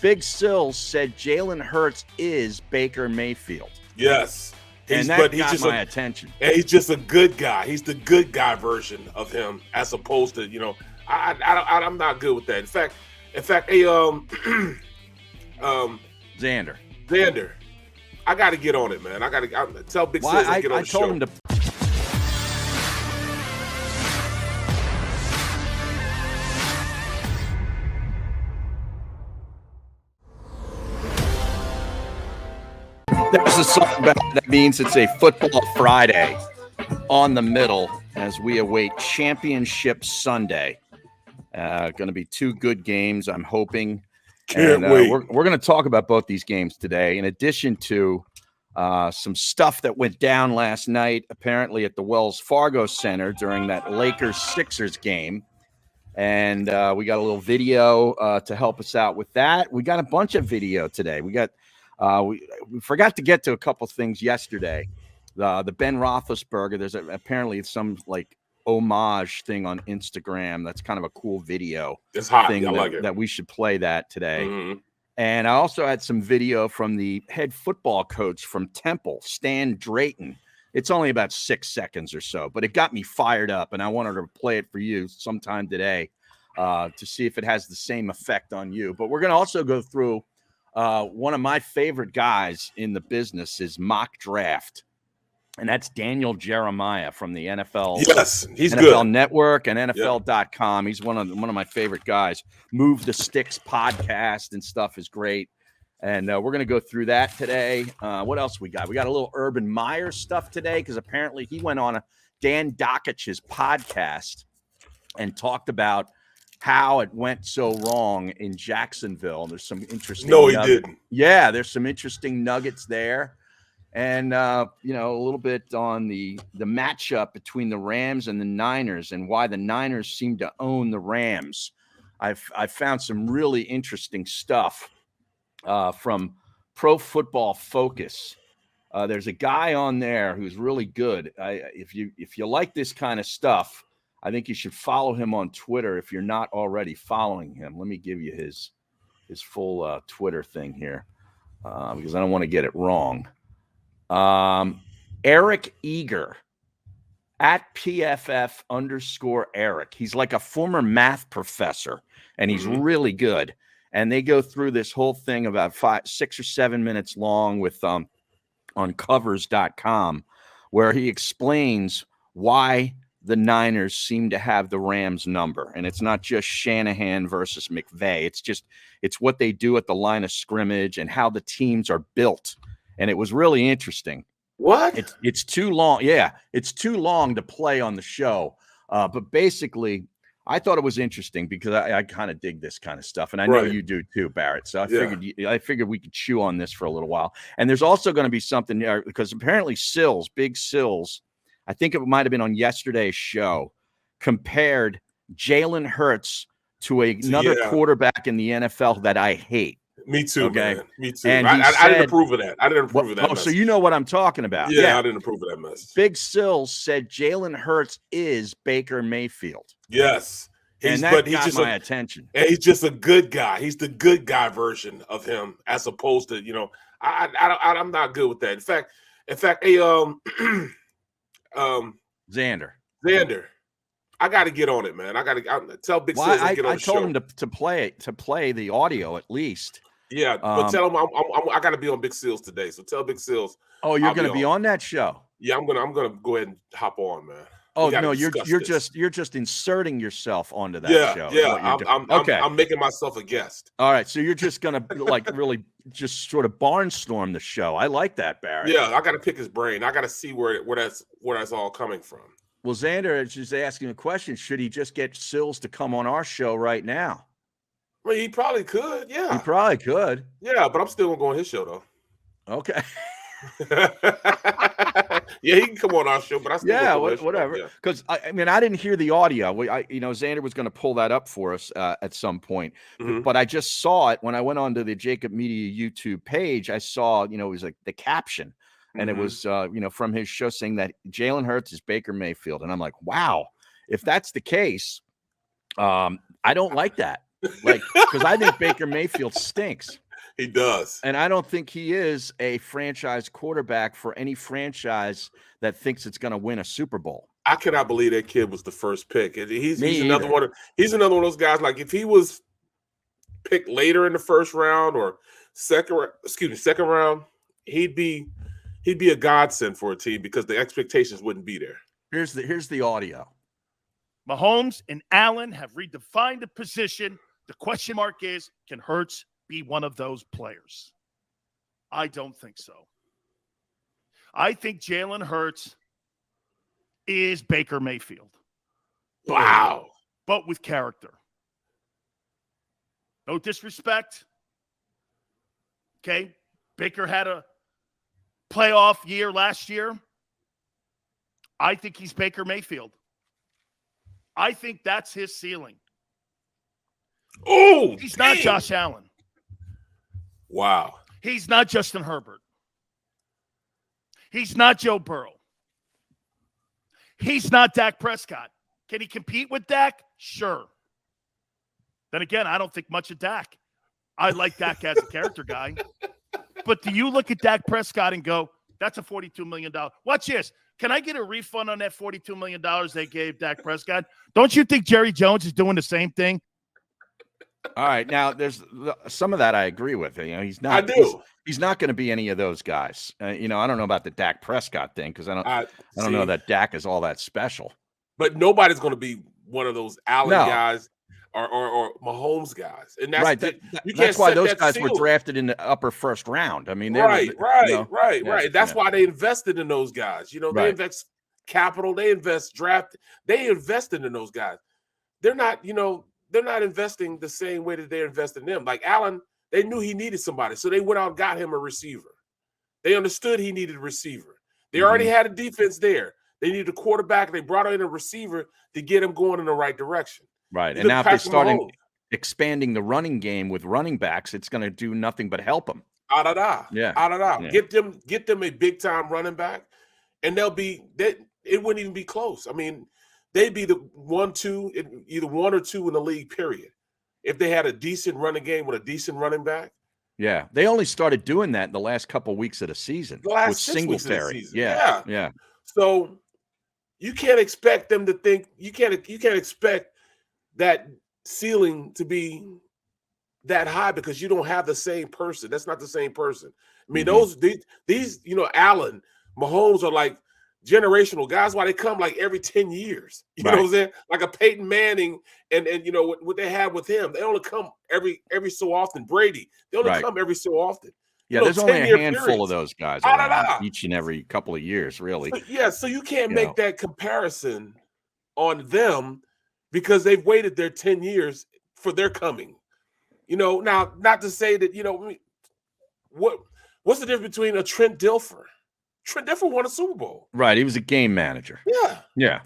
Big Silz said Jalen Hurts is Baker Mayfield. Yes. And that got my attention. He's just a good guy. He's the good guy version of him, as opposed to, I'm not good with that. In fact, hey, Xander, I got to get on it, man. I got to tell Big Silz to get on the show. I told him to. There's a song that means it's a football Friday on the middle as we await Championship Sunday. Going to be two good games, I'm hoping. Can't wait. We're going to talk about both these games today, in addition to some stuff that went down last night, apparently at the Wells Fargo Center during that Lakers-Sixers game. And we got a little video to help us out with that. We got a bunch of video today. We forgot to get to a couple things yesterday. The Ben Roethlisberger, there's apparently some like homage thing on Instagram. That's kind of a cool video. It's hot. Thing I like it. That we should play that today. Mm-hmm. And I also had some video from the head football coach from Temple, Stan Drayton. It's only about 6 seconds or so, but it got me fired up, and I wanted to play it for you sometime today to see if it has the same effect on you. But we're going to also go through one of my favorite guys in the business is Mock Draft, and that's Daniel Jeremiah from the NFL. Yes, he's NFL good. Network and NFL.com. He's one of my favorite guys. Move the Sticks podcast and stuff is great. And we're going to go through that today. What else we got? We got a little Urban Meyer stuff today because apparently he went on Dan Dokich's podcast and talked about how it went so wrong in Jacksonville. There's some interesting. No, he didn't. Yeah, there's some interesting nuggets there. And, a little bit on the matchup between the Rams and the Niners and why the Niners seem to own the Rams. I've found some really interesting stuff from Pro Football Focus. There's a guy on there who's really good. If you like this kind of stuff, I think you should follow him on Twitter if you're not already following him. Let me give you his full Twitter thing here because I don't want to get it wrong. Eric Eager at PFF_Eric. He's like a former math professor, and he's really good. And they go through this whole thing about 6 or 7 minutes long with on covers.com, where he explains why the Niners seem to have the Rams number. And it's not just Shanahan versus McVay. It's what they do at the line of scrimmage and how the teams are built. And it was really interesting. What? It's too long. Yeah, it's too long to play on the show. But basically, I thought it was interesting because I kind of dig this kind of stuff, and I know you do too, Barrett. So I figured we could chew on this for a little while. And there's also going to be something there because apparently Big Silz, I think it might have been on yesterday's show, compared Jalen Hurts to another quarterback in the NFL that I hate. Me too, okay? Man. Me too. And I didn't approve of that. I didn't approve of that. Oh, so you know what I'm talking about. Yeah, I didn't approve of that mess. Big Silz said Jalen Hurts is Baker Mayfield. Yes. He's got my attention. And he's just a good guy. He's the good guy version of him, as opposed to, I'm not good with that. In fact, hey, Xander, I got to get on it, man. I got to tell Big Silz to get on the show. I told him to play the audio at least. Yeah, but tell him I got to be on Big Silz today. So tell Big Silz. Oh, you're going to be on that show? Yeah, I'm gonna go ahead and hop on, man. Oh no, you're just inserting yourself onto that show. Yeah, I'm making myself a guest. All right, so you're just gonna really just sort of barnstorm the show. I like that, Barrett. Yeah, I got to pick his brain. I got to see where that's all coming from. Well, Xander is just asking a question. Should he just get Silz to come on our show right now? Well, he probably could. Yeah, he probably could. Yeah, but I'm still gonna go on his show though. Okay. Yeah, he can come on our show, but I still whatever. Because I didn't hear the audio. Xander was going to pull that up for us at some point, but I just saw it when I went onto the JAKIB Media YouTube page. I saw, it was like the caption, and it was from his show saying that Jalen Hurts is Baker Mayfield, and I'm like, wow, if that's the case, I don't like that. Like, because I think Baker Mayfield stinks. He does. And I don't think he is a franchise quarterback for any franchise that thinks it's going to win a Super Bowl. I cannot believe that kid was the first pick. He's another either. one. He's another one of those guys. Like if he was picked later in the first round or second round, he'd be a godsend for a team because the expectations wouldn't be there. Here's the audio. Mahomes and Allen have redefined the position. The question mark is, can Hurts be one of those players? I don't think so. I think Jalen Hurts is Baker Mayfield. Wow. But with character. No disrespect. Okay. Baker had a playoff year last year. I think he's Baker Mayfield. I think that's his ceiling. Oh, he's not Josh Allen. Wow. He's not Justin Herbert. He's not Joe Burrow. He's not Dak Prescott. Can he compete with Dak? Sure. Then again, I don't think much of Dak. I like Dak as a character guy. But do you look at Dak Prescott and go, that's a $42 million. Watch this. Can I get a refund on that $42 million they gave Dak Prescott? Don't you think Jerry Jones is doing the same thing? All right. Now, there's some of that I agree with. You know, he's not. I do. He's not going to be any of those guys. You know, I don't know about the Dak Prescott thing because I don't know that Dak is all that special. But nobody's going to be one of those Allen guys or Mahomes guys. And that's right. That's why those guys were drafted in the upper first round. I mean, right. That's why they invested in those guys. You know, they invest capital, they invest draft, they invested in those guys. They're not, they're not investing the same way that they're investing in them. Like Allen, they knew he needed somebody, so they went out and got him a receiver. They understood he needed a receiver. They already had a defense there. They needed a quarterback. They brought in a receiver to get him going in the right direction. Right. And now if they started expanding the running game with running backs, it's going to do nothing but help them. Yeah. Get them a big time running back, and it wouldn't even be close. I mean, they'd be the 1-2, either 1 or 2 in the league, period. If they had a decent running game with a decent running back. Yeah. They only started doing that in the last couple of weeks of the season. The last with 6 weeks of the season. Yeah. So you can't expect them to think you can't expect that ceiling to be that high because you don't have the same person. That's not the same person. I mean, these Allen, Mahomes are like generational guys. Why they come like every 10 years? You know what I'm saying? Like a Peyton Manning and what they have with him. They only come every so often. Brady, they only come every so often. Yeah, there's only a handful of those guys each and every couple of years, really. So you can't make that comparison on them because they've waited their 10 years for their coming. Now, not to say that, what's the difference between a Trent Dilfer? Trent Dilfer won a Super Bowl. Right, he was a game manager. Yeah.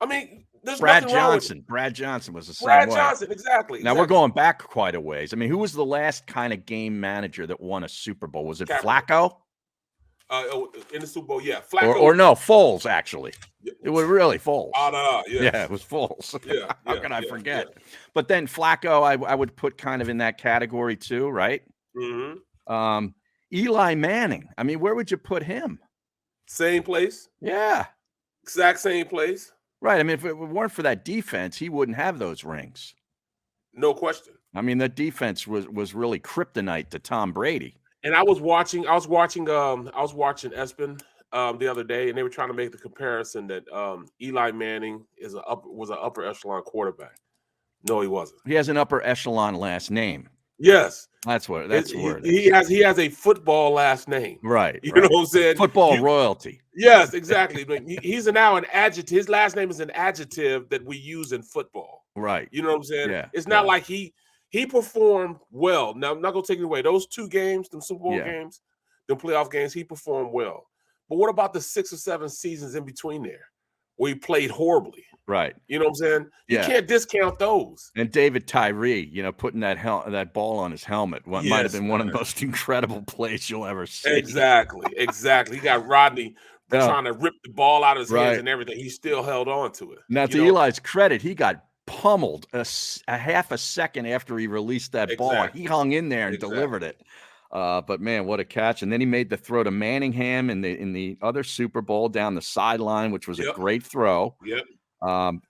I mean, there's Brad nothing wrong Johnson. Brad Johnson was the same Brad way. Johnson, exactly. Now we're going back quite a ways. I mean, who was the last kind of game manager that won a Super Bowl? Was it Flacco? In the Super Bowl, yeah. Flacco. Or no, Foles, actually. It was really Foles. Yeah, it was Foles. How can I forget? Yeah. But then Flacco, I would put kind of in that category too, right? Mm-hmm. Eli Manning. I mean, where would you put him? Same place. Yeah. Exact same place. Right. I mean, if it weren't for that defense, he wouldn't have those rings. No question. I mean, the defense was really kryptonite to Tom Brady. And I was watching ESPN the other day, and they were trying to make the comparison that Eli Manning was an upper echelon quarterback. No, he wasn't. He has an upper echelon last name. Yes. That's the word. He has a football last name. Right. You know what I'm saying? Football royalty. Yes, exactly. He's now an adjective. His last name is an adjective that we use in football. Right. You know what I'm saying? Yeah. It's not like he performed well. Now, I'm not going to take it away. Those 2 games, them Super Bowl games, them playoff games, he performed well. But what about the 6 or 7 seasons in between there where he played horribly? Right. You know what I'm saying? You can't discount those. And David Tyree, putting that ball on his helmet might have been one of the most incredible plays you'll ever see. Exactly. He got Rodney trying to rip the ball out of his hands and everything. He still held on to it. Now, to Eli's credit, he got pummeled a half a second after he released that ball. Exactly. He hung in there and delivered it. But man, what a catch! And then he made the throw to Manningham in the other Super Bowl down the sideline, which was a great throw. Yep.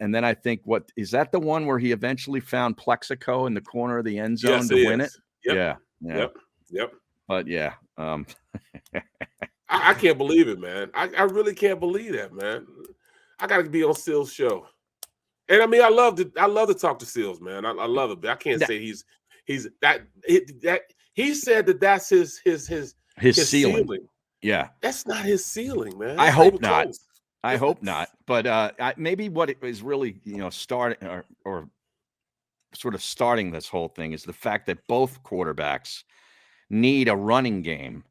And then I think what is that the one where he eventually found Plexico in the corner of the end zone to win it? Yep. Yeah. Yep. But yeah. I can't believe it, man. I really can't believe that, man. I got to be on Sil's show. And I mean, I love to talk to Silz, man. I love it. But I can't say he's that he said that's his ceiling. Yeah. That's not his ceiling, man. I hope not. I hope not. But maybe what it is really, starting or sort of starting this whole thing is the fact that both quarterbacks need a running game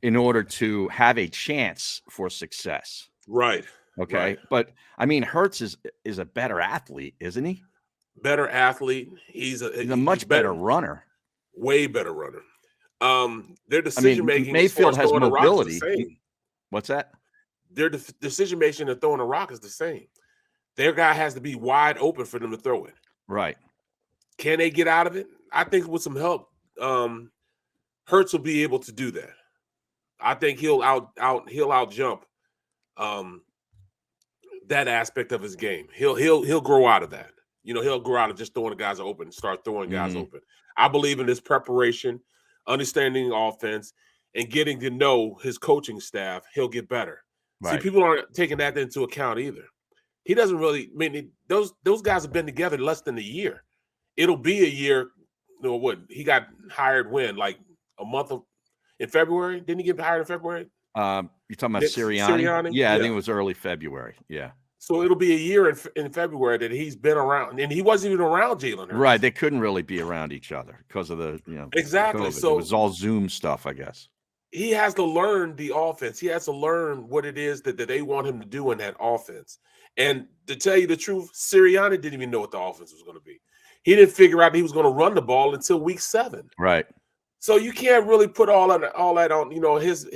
in order to have a chance for success. Right. Okay. Right. But I mean, Hurts is a better athlete, isn't he? Better athlete. He's a much better runner. Way better runner. Their decision making. Mayfield has mobility. What's that? Their decision making and throwing a rock is the same. Their guy has to be wide open for them to throw it. Right. Can they get out of it? I think with some help, Hurts will be able to do that. I think he'll out jump that aspect of his game. He'll grow out of that. He'll grow out of just throwing the guys open, start throwing guys open. I believe in his preparation, understanding offense, and getting to know his coaching staff. He'll get better. Right. See, people aren't taking that into account either. He doesn't really. I mean, those guys have been together less than a year. It'll be a year. What he got hired when, like a month in February? Didn't he get hired in February? You're talking about Sirianni? Yeah, I think it was early February. Yeah. So it'll be a year in February that he's been around, and he wasn't even around Jalen Hurts. Right, they couldn't really be around each other because of the exactly. COVID. So it was all Zoom stuff, I guess. He has to learn the offense. He has to learn what it is that they want him to do in that offense. And to tell you the truth, Sirianni didn't even know what the offense was going to be. He didn't figure out he was going to run the ball until week 7. Right. So you can't really put all that on his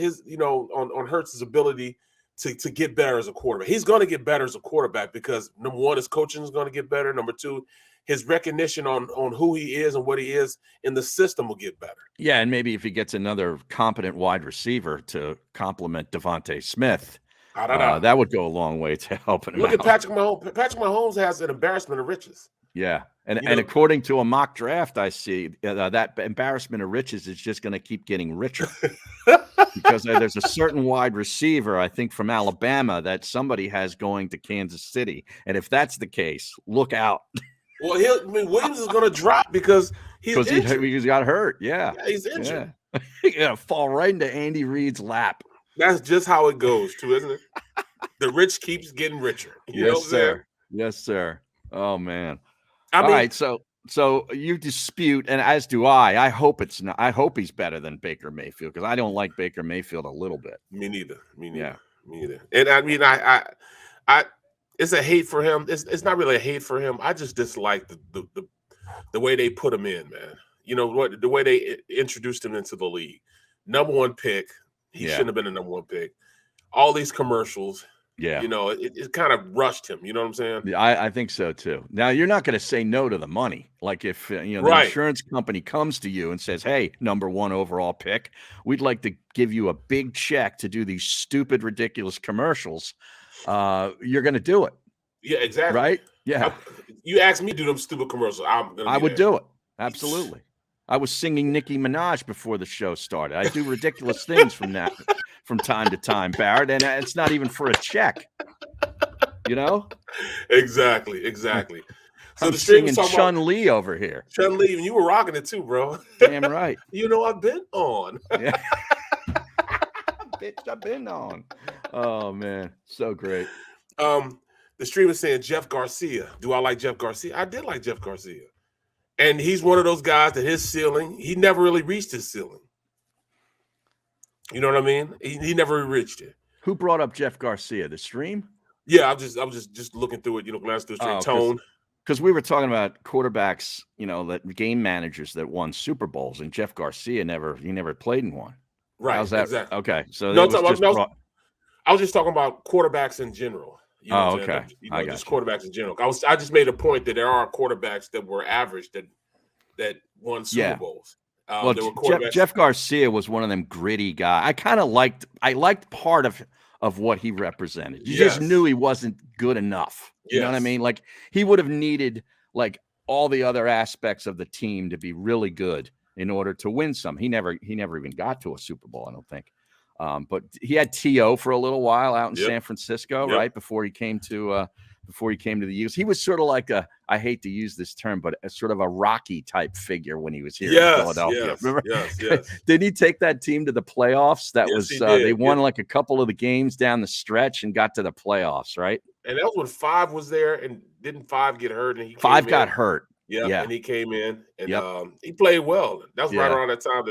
on Hurts' ability to get better as a quarterback. He's going to get better as a quarterback because number one, his coaching is going to get better. Number two, his recognition on who he is and what he is in the system will get better. Yeah, and maybe if he gets another competent wide receiver to complement Devontae Smith, that would go a long way to helping him out. Look at Patrick Mahomes. Patrick Mahomes has an embarrassment of riches. Yeah, and according to a mock draft I see, that embarrassment of riches is just going to keep getting richer because there's a certain wide receiver, I think, from Alabama that somebody has going to Kansas City, and if that's the case, look out. Well, Williams is going to drop because he got hurt. Yeah, he's injured. Yeah. He's going to fall right into Andy Reid's lap. That's just how it goes, too, isn't it? The rich keeps getting richer. You know what I'm saying? Yes, sir. Oh man. All right, so you dispute, and as do I. I hope it's not. I hope he's better than Baker Mayfield because I don't like Baker Mayfield a little bit. Me neither. Yeah. Me neither. And I mean, I it's a hate for him. It's not really a hate for him. I just dislike the way they put him in, man. The way they introduced him into the league. Number 1 pick. He shouldn't have been a number 1 pick. All these commercials. Yeah. It kind of rushed him. You know what I'm saying? Yeah, I think so too. Now you're not going to say no to the money. Like if the insurance company comes to you and says, "Hey, number 1 overall pick, we'd like to give you a big check to do these stupid, ridiculous commercials," you're going to do it. Yeah, exactly. Right? Yeah. You asked me to do them stupid commercials. I would do it. Absolutely. I was singing Nicki Minaj before the show started. I do ridiculous things from time to time, Barrett, and it's not even for a check. Exactly. So I'm singing Chun-Li over here. Chun-Li, and you were rocking it too, bro. Damn right. I've been on. Yeah. Bitch, I've been on. Oh man, so great. The stream is saying Jeff Garcia. Do I like Jeff Garcia? I did like Jeff Garcia. And he's one of those guys that his ceiling, he never really reached his ceiling. You know what I mean? He never reached it. Who brought up Jeff Garcia? The stream? Yeah, I was just looking through it, glance through the stream. Tone. Because we were talking about quarterbacks, that game managers that won Super Bowls, and Jeff Garcia never played in one. Right. How's that? Exactly. Okay. So I was just talking about quarterbacks in general. You know Oh, what I'm saying? okay. You I know, got just you. quarterbacks in general. I just made a point that there are quarterbacks that were average that won Super Yeah. Bowls. Well, There were Jeff, quarterbacks. Jeff Garcia was one of them gritty guys. I liked part of what he represented. You just knew Yes, he wasn't good enough. You know what I yes, mean? Like he would have needed like all the other aspects of the team to be really good in order to win some. He never even got to a Super Bowl, I don't think. But he had T.O. for a little while out in yep, San Francisco, yep. right before he came to the Eagles. He was sort of like I hate to use this term, but a sort of a Rocky type figure when he was here in Yes, Philadelphia. yes, Remember? yes, yes. Didn't he take that team to the playoffs? That Yes, was he they did. won like a couple of the games down the stretch and got to the playoffs, right? And that was when Five was there, and didn't Five get hurt, and he Five came got in. hurt. Yep, Yeah. and he came in, and Yep. he played well. That was right Yeah. around that time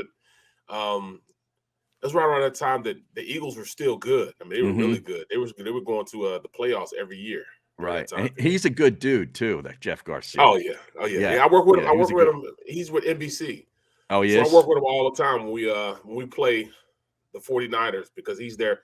that the Eagles were still good. I mean, they were really good. They were going to the playoffs every year during Right. that time And period. he's a good dude too, that Jeff Garcia. Oh yeah, oh yeah. Yeah. Yeah, I work with him. Yeah. I He was work a with good. him. He's with NBC, Oh, he so I is? work with him all the time when we play the 49ers because he's there.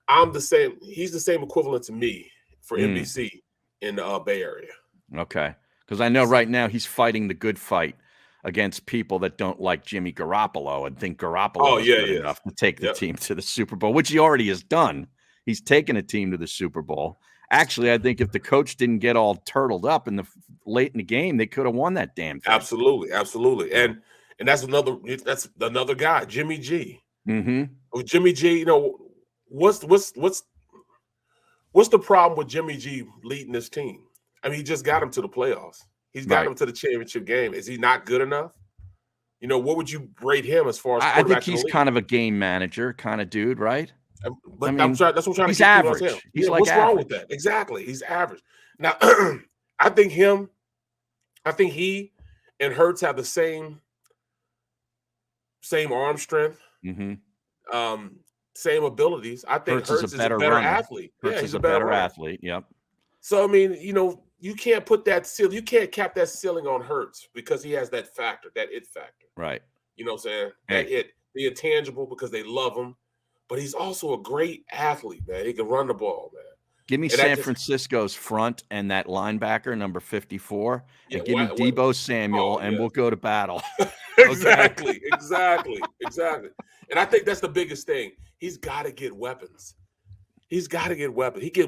I'm the same. He's the same equivalent to me for NBC in the Bay Area. Okay. Because I know right now he's fighting the good fight against people that don't like Jimmy Garoppolo and think Oh Garoppolo is yeah, good yeah. enough to take the Yep. team to the Super Bowl, which he already has done. He's taken a team to the Super Bowl. Actually, I think if the coach didn't get all turtled up late in the game, they could have won that damn thing. Absolutely, absolutely. And that's another guy, Jimmy G. Mm-hmm. With Jimmy G, what's the problem with Jimmy G leading this team? I mean, he just got him to the playoffs. He's got him to the championship game. Is he not good enough? What would you rate him as far as I think quarterbacks in the he's league? kind of a game manager kind of dude, right? But I mean, that's what I'm trying to he's get people to say. average. He's Yeah, like what's wrong with average. that? Exactly. He's average. Now, I think he and Hurts have the same arm strength, Mm-hmm. same abilities. I think Hurts is a better better runner. athlete. Hurts Yeah, is he's a better better runner. athlete. Yep. So I mean, you can't put that ceiling. You can't cap that ceiling on Hurts because he has that factor, that it factor. Right. You know what I'm saying? Hey. That the intangible because they love him, but he's also a great athlete, man. He can run the ball, man. Give me And San Francisco's front and that linebacker, number 54, and give me what- Deebo Samuel, oh, and yeah. we'll go to battle. Exactly. And I think that's the biggest thing. He's got to get weapons. He get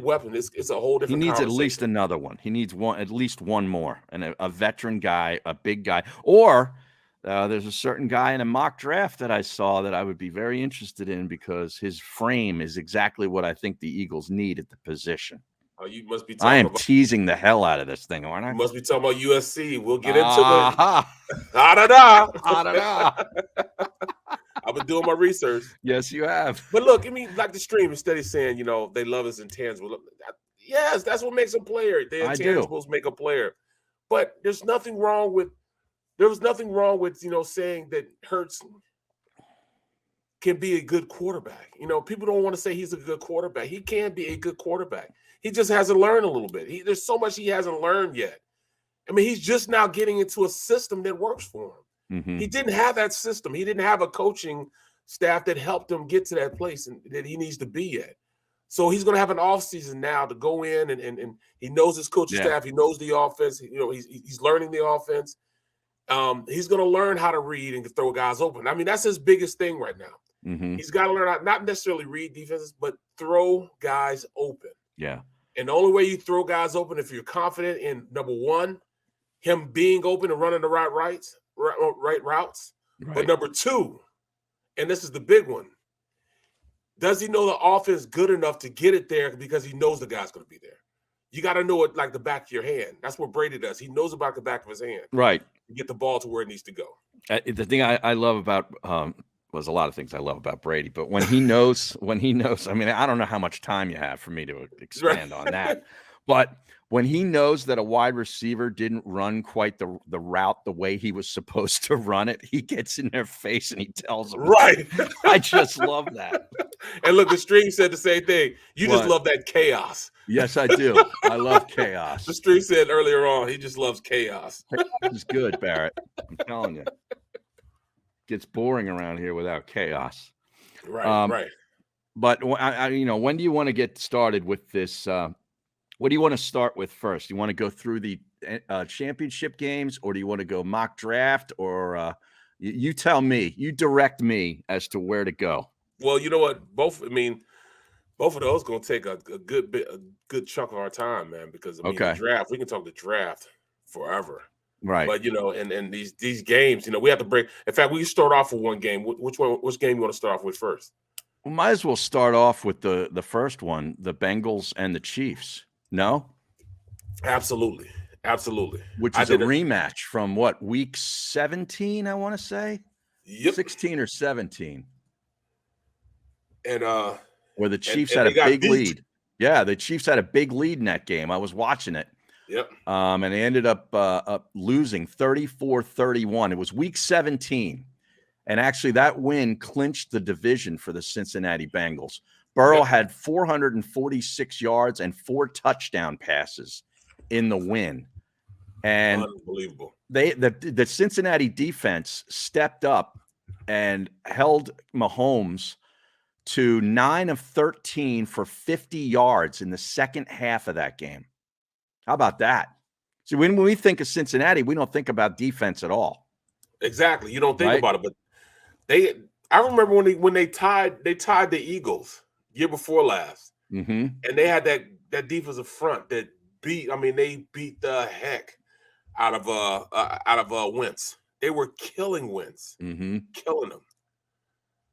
weapons. It's a whole He different needs at conversation. least another one. He needs at least one more, and a veteran guy, a big guy. Or there's a certain guy in a mock draft that I saw that I would be very interested in because his frame is exactly what I think the Eagles need at the position. Oh, you must be I talking am about teasing the hell out of this thing, aren't I? you must be talking about USC. We'll get into it. I Da-da-da. don't know. I've been doing my research. Yes, you have. But look, I mean, like the stream, instead of saying, they love his intangible. Yes, that's what makes a player. The I do. intangibles make a player. But there's nothing wrong with saying that Hurts can be a good quarterback. People don't want to say he's a good quarterback. He can be a good quarterback. He just hasn't learned a little bit. There's so much he hasn't learned yet. I mean, he's just now getting into a system that works for him. Mm-hmm. He didn't have that system. He didn't have a coaching staff that helped him get to that place and that he needs to be at. So he's going to have an offseason now to go in and he knows his coaching staff. He knows the offense. He's learning the offense. He's going to learn how to read and throw guys open. I mean, that's his biggest thing right now. Mm-hmm. He's got to learn how not necessarily read defenses, but throw guys open. Yeah. And the only way you throw guys open if you're confident in, number one, him being open and running the right routes. Right. But number two, and this is the big one, does he know the offense good enough to get it there because he knows the guy's going to be there? You got to know it like the back of your hand. That's what Brady does. He knows about the back of his hand. Right. To get the ball to where it needs to go. The thing I love about there's a lot of things I love about Brady, but when he knows, I mean, I don't know how much time you have for me to expand on that, but when he knows that a wide receiver didn't run quite the route the way he was supposed to run it, he gets in their face and he tells them. Right. I just love that. And look, the stream said the same thing. You just love that chaos. Yes, I do. I love chaos. The stream said earlier on, he just loves chaos. It's good, Barrett. I'm telling you. Gets boring around here without chaos. Right, right. But when do you want to get started with this What do you want to start with first? You want to go through the championship games, or do you want to go mock draft, or you tell me, you direct me as to where to go. Well, you know what? Both of those gonna take a good chunk of our time, man. Because I mean, the Okay. draft, we can talk the draft forever. Right. But and these games, we have to break. In fact, we can start off with one game. Which game you want to start off with first? We might as well start off with the first one, the Bengals and the Chiefs. No? Absolutely. Which is a rematch from what, week 17, I want to say? Yep. 16 or 17. And where the Chiefs had a big lead. Yeah, the Chiefs had a big lead in that game. I was watching it. Yep. And they ended up losing 34-31. It was week 17. And actually, that win clinched the division for the Cincinnati Bengals. Burrow had 446 yards and 4 touchdown passes in the win. And unbelievable. The Cincinnati defense stepped up and held Mahomes to 9 of 13 for 50 yards in the second half of that game. How about that? See, when we think of Cincinnati, we don't think about defense at all. Exactly. You don't think about it, but I remember when they tied the Eagles year before last, and they had that defensive front that they beat the heck out of Wentz. They were killing Wentz, killing him.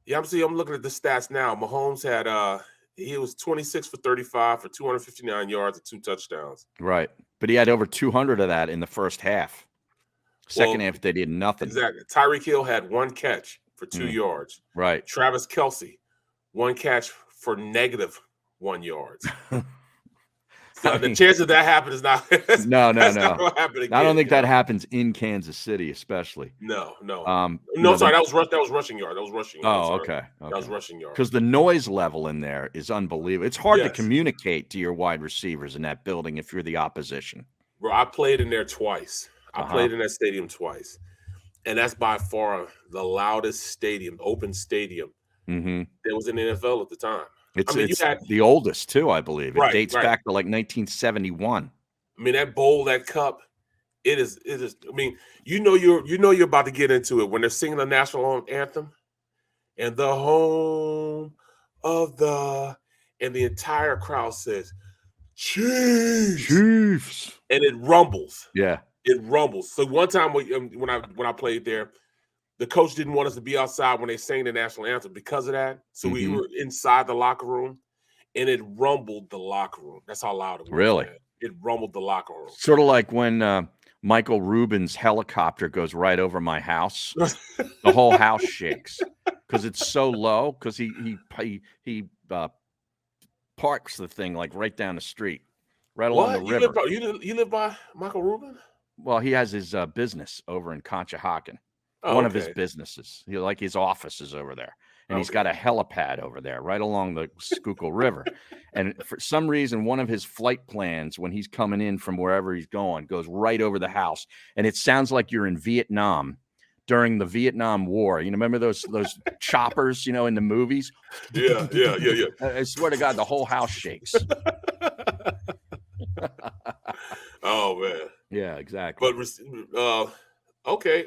Yeah, I'm looking at the stats now. Mahomes had he was 26 for 35 for 259 yards and 2 touchdowns. Right, but he had over 200 of that in the first half. Second half, they did nothing. Exactly. Tyreek Hill had 1 catch for 2 yards. Right. Travis Kelce, 1 catch for -1 yards. The chance of that happening is not. No. Not gonna happen again, I don't think that happens in Kansas City, especially. No. Sorry, that was rushing yard. That was rushing yard. Oh, okay. That was rushing yard. Because the noise level in there is unbelievable. It's hard to communicate to your wide receivers in that building if you're the opposition. Bro, I played in there twice. I played in that stadium twice, and that's by far the loudest stadium, open stadium. There was in the NFL at the time. It's the oldest too, I believe. It dates back to like 1971. I mean, that bowl, that cup, it is. I mean, you're about to get into it when they're singing the national anthem, and the home of and the entire crowd says, Chiefs, and it rumbles. Yeah, it rumbles. So one time when I played there, the coach didn't want us to be outside when they sang the national anthem because of that. So we were inside the locker room, and it rumbled the locker room. That's how loud it was. Really? Man. It rumbled the locker room. Sort of like when Michael Rubin's helicopter goes right over my house. The whole house shakes because it's so low. Because he parks the thing like right down the street, right along the river. You live by Michael Rubin? Well, he has his business over in Conshohocken. One of his businesses. Like his office is over there. And he's got a helipad over there right along the Schuylkill River. And for some reason, one of his flight plans when he's coming in from wherever he's going goes right over the house. And it sounds like you're in Vietnam during the Vietnam War. You remember those choppers, in the movies? Yeah. I swear to God, the whole house shakes. Oh, man. Yeah, exactly. But, okay.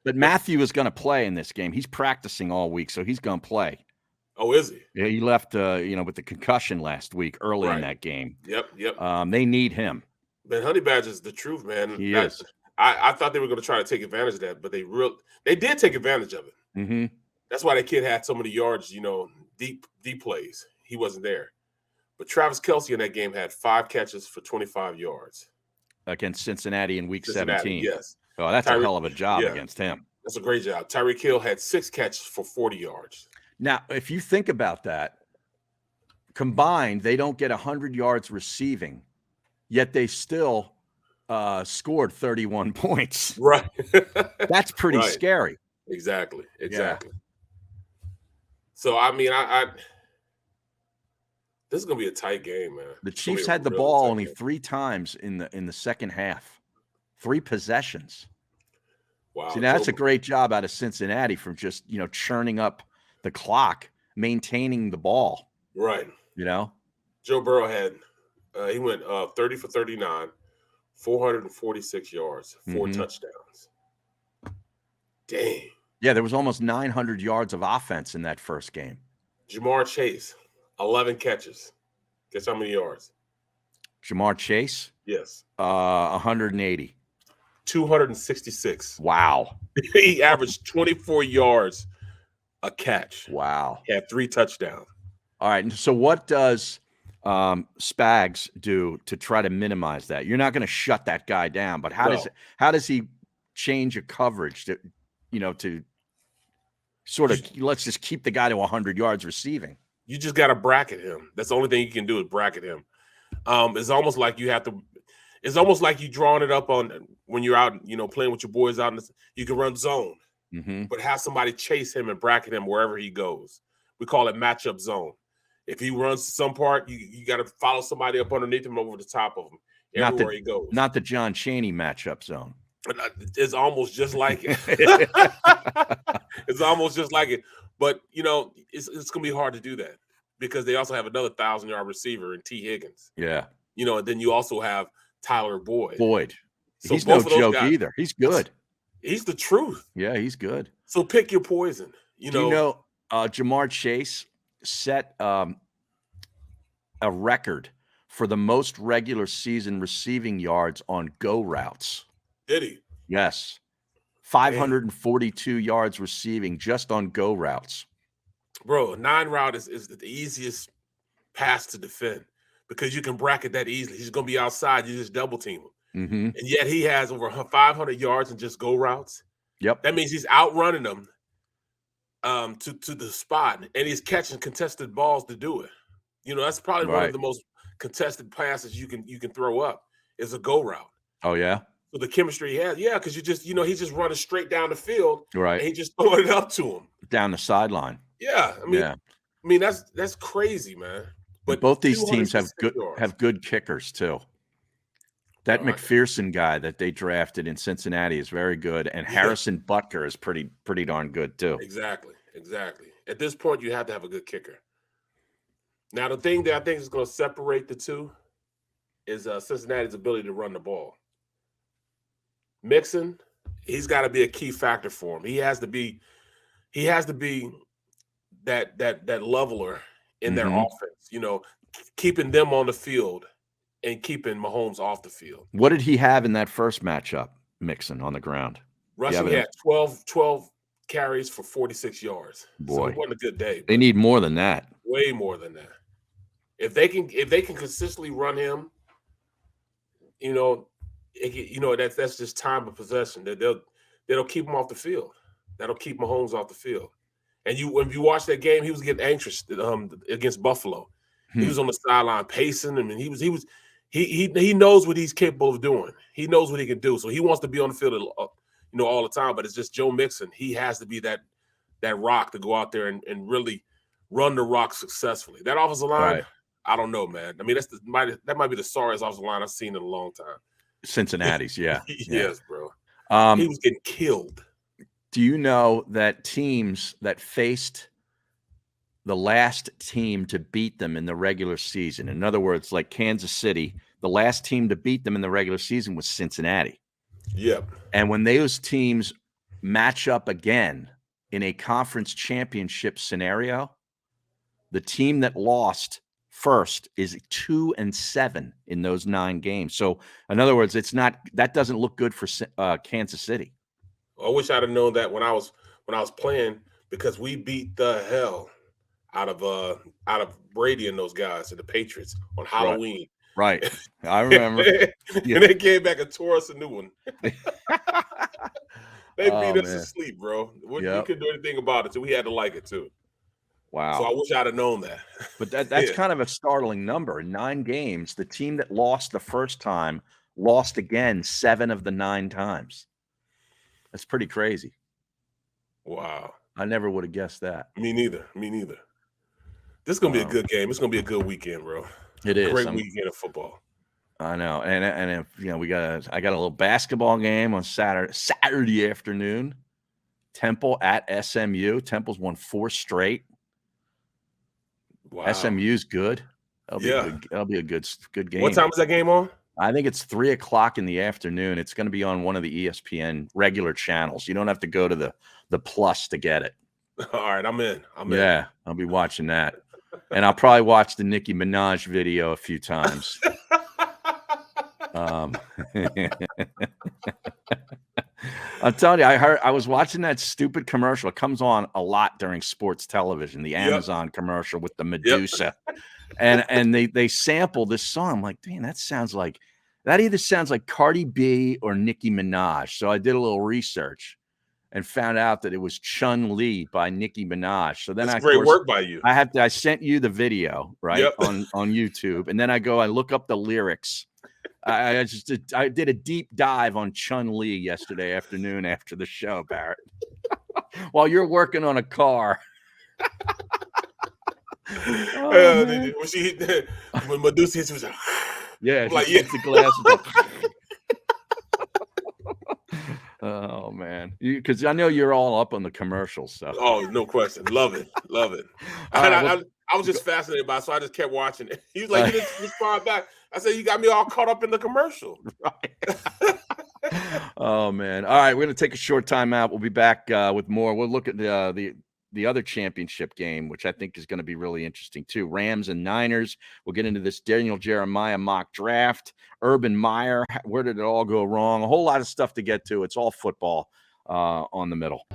But Matthew is going to play in this game. He's practicing all week, so he's going to play. Oh, is he? Yeah, he left, with the concussion last week early in that game. Yep. They need him. Man, Honey Badger's the truth, man. He is. I thought they were going to try to take advantage of that, but they did take advantage of it. That's why the kid had so many yards, deep plays. He wasn't there. But Travis Kelce in that game had 5 catches for 25 yards. Against Cincinnati in week 17. Yes. Oh, that's a hell of a job against him. That's a great job. Tyreek Hill had 6 catches for 40 yards. Now, if you think about that, combined, they don't get 100 yards receiving, yet they still scored 31 points. Right. That's pretty scary. Exactly. Yeah. So, I mean, this is going to be a tight game, man. The Chiefs had the ball only 3 times in the second half. 3 possessions. Wow. See, that's a great job out of Cincinnati from just, churning up the clock, maintaining the ball. Right. Joe Burrow had He went 30 for 39, 446 yards, 4 touchdowns. Dang. Yeah, there was almost 900 yards of offense in that first game. Jamar Chase, 11 catches. Guess how many yards? Jamar Chase? Yes. 180. 266. Wow. He averaged 24 yards a catch. Wow. He had 3 touchdowns. All right. And so what does Spags do to try to minimize that? You're not going to shut that guy down, but how does he change a coverage to, to sort of let's just keep the guy to 100 yards receiving? You just got to bracket him. That's the only thing you can do is bracket him. It's almost like you have to. It's almost like you drawing it up on when you're out, playing with your boys out. You can run zone, but have somebody chase him and bracket him wherever he goes. We call it matchup zone. If he runs to some part, you got to follow somebody up underneath him over the top of him everywhere he goes. Not the John Chaney matchup zone. It's almost just like it. It's almost just like it. But, it's going to be hard to do that because they also have another 1,000-yard receiver in T. Higgins. Yeah. And then you also have Tyler Boyd. So he's no joke either. He's good. He's the truth. Yeah, he's good. So pick your poison. Jamar Chase set a record for the most regular season receiving yards on go routes. Did he? Yes. 542 yards receiving just on go routes. Bro, a 9 route is the easiest pass to defend because you can bracket that easily. He's going to be outside. You just double team him. And yet he has over 500 yards in just go routes. Yep. That means he's outrunning them to the spot, and he's catching contested balls to do it. That's probably one of the most contested passes you can throw up is a go route. Oh, yeah? So the chemistry he has, because you just, he's just running straight down the field. Right. And he just throwing it up to him. Down the sideline. Yeah. I mean, that's crazy, man. But both these teams have good kickers too. That McPherson guy that they drafted in Cincinnati is very good, and Harrison Butker is pretty darn good too. Exactly. At this point, you have to have a good kicker. Now, the thing that I think is going to separate the two is Cincinnati's ability to run the ball. Mixon, he's got to be a key factor for him. He has to be that leveler in their offense, keeping them on the field and keeping Mahomes off the field. What did he have in that first matchup, Mixon, on the ground? Rushing, he had 12 carries for 46 yards. Boy. So it wasn't a good day. They need more than that. Way more than that. If they can consistently run him, that's just time of possession. They'll keep him off the field. That'll keep Mahomes off the field. And when you watch that game, he was getting anxious against Buffalo. He was on the sideline pacing. I mean, he knows what he's capable of doing. He knows what he can do. So he wants to be on the field, all the time. But it's just Joe Mixon. He has to be that rock to go out there and really run the rock successfully. That offensive line, I don't know, man. I mean, that might be the sorriest offensive line I've seen in a long time. Cincinnati's, yeah. Yes, bro. He was getting killed. Do you know that teams that faced the last team to beat them in the regular season, in other words, like Kansas City, the last team to beat them in the regular season was Cincinnati. Yep. And when those teams match up again in a conference championship scenario, the team that lost first is 2-7 in those 9 games. So, in other words, that doesn't look good for Kansas City. I wish I'd have known that when I was playing, because we beat the hell out of Brady and those guys and the Patriots on Halloween. Right. I remember. And they came back and tore us a new one. They beat us to sleep, bro. We couldn't do anything about it, so we had to like it too. Wow. So I wish I'd have known that. But that's kind of a startling number. In 9 games, the team that lost the first time lost again 7 of the 9 times. That's pretty crazy. Wow. I never would have guessed that. Me neither. This is going to be a good game. It's going to be a good weekend, bro. It is. Great weekend of football. I know. And if, I got a little basketball game on Saturday afternoon. Temple at SMU. Temple's won 4 straight. Wow. SMU's good. That'll be a good game. What time is that game on? I think it's 3:00 in the afternoon. It's going to be on one of the ESPN regular channels. You don't have to go to the plus to get it. All right, I'm in. Yeah, I'll be watching that. And I'll probably watch the Nicki Minaj video a few times. I'm telling you, I was watching that stupid commercial. It comes on a lot during sports television, the Amazon commercial with the Medusa. And they sample this song. I'm like, dang, that either sounds like Cardi B or Nicki Minaj. So I did a little research and found out that it was Chun-Li by Nicki Minaj. So then That's great work by you. I sent you the video, right? On YouTube. And then I look up the lyrics. I did a deep dive on Chun-Li yesterday afternoon after the show, Barrett. While you're working on a car. When Medusa hits, she was like, yeah, like, the glass. Oh man, because I know you're all up on the commercials. So. Oh, no question, love it. I was just fascinated by it, so I just kept watching it. He was like, "You just respond back." I said, "You got me all caught up in the commercial." Right. Oh man! All right, we're gonna take a short time out. We'll be back with more. We'll look at the other championship game, which I think is going to be really interesting too. Rams and Niners. We'll get into this Daniel Jeremiah mock draft. Urban Meyer. Where did it all go wrong? A whole lot of stuff to get to. It's all football on the middle.